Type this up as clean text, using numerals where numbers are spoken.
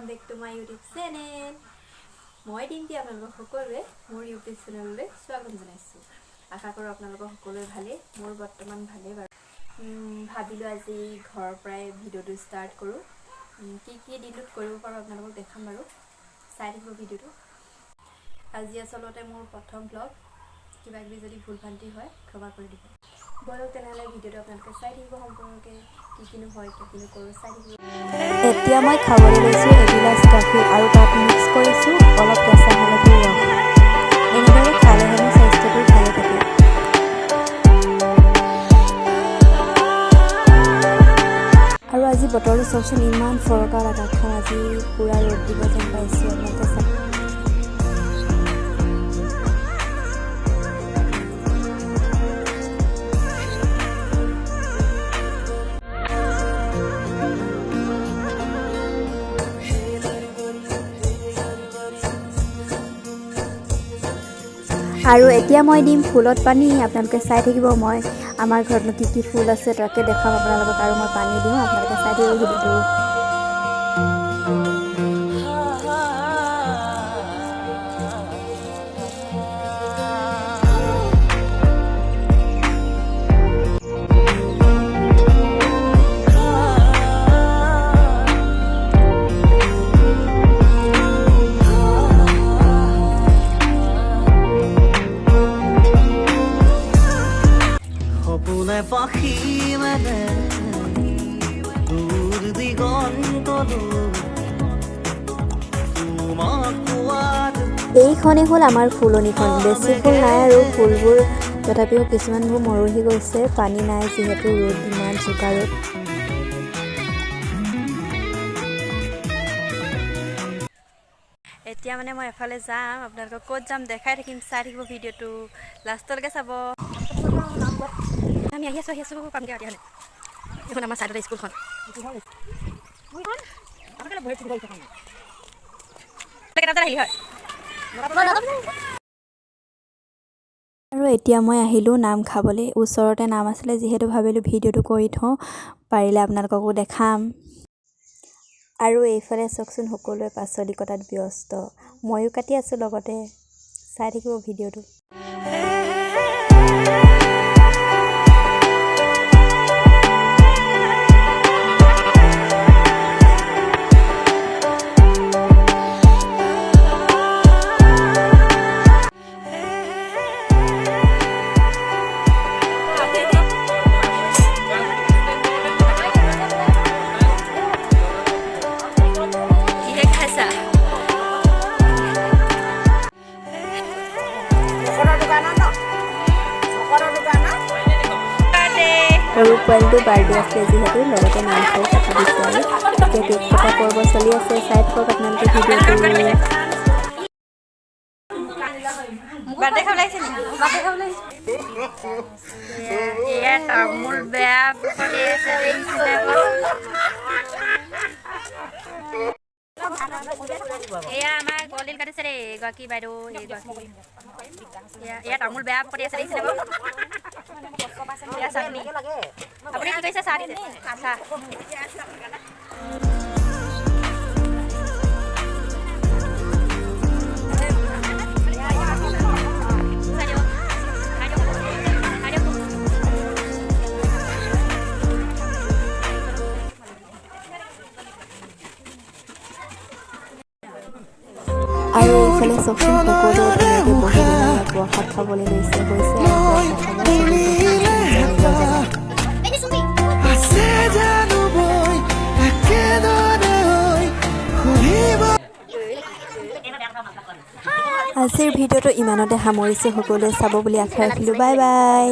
welcome back to my YouTube channel. মই দিনটি আপোনালোক সকলোৱে মোৰ YouTube চেনেললৈ স্বাগতম জনাইছো। আশা কৰো আপোনালোক সকলোৱে ভালে, মোৰ বৰ্তমান ভালে বাৰু। ভাবিলো আজি ঘৰৰ পৰাই ভিডিওটো ষ্টাৰ্ট কৰো। কি ডিলিট কৰিব পাৰো আপোনালোকক দেখাম বাৰু। চাই থাকিব ভিডিওটো। আজি আসলতে মোৰ প্ৰথম ব্লগ। কিবা কিবি যদি ভুল ভ্ৰান্তি হয় ক্ষমা কৰি দিব। বলক তেনেহলে ভিডিওটো আপোনালোকে চাই থাকিব সম্পূৰ্ণকৈ। কিনো হয় কিনো কৰো চাই থাকিব। এতিয়া মই খাবলৈ লৈছোঁ এগিলাচ গাখীৰ আৰু তাত মিক্স কৰিছোঁ অলপ কেঁচা হালধিৰ ৰস। এনেদৰে খালে হেনো স্বাস্থ্যটো ভালে থাকে। আৰু আজি বতৰটো চাওকচোন, ইমান ফৰকাল আকাশখন, আজি পুৰা ৰ'দ দিব যেন পাইছোঁ আপোনালোকে চাওক। আৰু এতিয়া মই দিম ফুলত পানী। আপোনালোকে চাই থাকিব। মই আমাৰ ঘৰতনো কি ফুল আছে তাকে দেখাম আপোনালোকক, আৰু মই পানী দিওঁ, আপোনালোকে চাই থাকিব ভিডিঅ'টো। এইখনেই হ'ল আমাৰ ফুলনিখন। বেছি ফুল নাই আৰু ফুলবোৰ তথাপিও কিছুমানবোৰ মৰহি গৈছে, পানী নাই যিহেতু, ৰ'দ ইমান চোকা ৰ'দ। এতিয়া মানে মই এফালে যাম, আপোনালোকক ক'ত যাম দেখাই থাকিম, চাই থাকিব ভিডিঅ'টো লাষ্টলৈকে চাব। আমি আহি আছোঁ পামগৈ আৰু তেতিয়াহ'লে। এইখন আমাৰ ছাইডতে স্কুলখন। আৰু এতিয়া মই আহিলোঁ নাম খাবলৈ। ওচৰতে নাম আছিলে যিহেতু ভাবিলোঁ ভিডিঅ'টো কৰি থওঁ, পাৰিলে আপোনালোককো দেখাম। আৰু এইফালে চাওকচোন, সকলোৱে পাচলি কটাত ব্যস্ত, ময়ো কাটি আছোঁ লগতে, চাই থাকিব ভিডিঅ'টো। সৰু পোৱালিটো বাৰ্থডে আছিলে যিহেতু, লগতে নাম খাই কথা দিছে। আৰু এতিয়া কেক কটা পৰ্ব চলি আছে, চাই থাকক আপোনালোকে ভিডিঅ'টো। এয়া আমাৰ গলিত কাটিছে দেই এগৰাকী বাইদেউ। এয়া তামোল বেয়া কৰি আছে দেখিছে বাৰু। আপুনি কি কৰিছে? চাহ দিছে। চাহ আৰু এইফালে চকচোন, সকলোৱে ধুনীয়াকৈ বহি প্ৰসাদ খাবলৈ লৈছে গৈছে আৰু আজিৰ ভিডিঅ'টো ইমানতে সামৰিছোঁ। সকলোৱে চাব বুলি আশা ৰাখিলোঁ। Bye bye.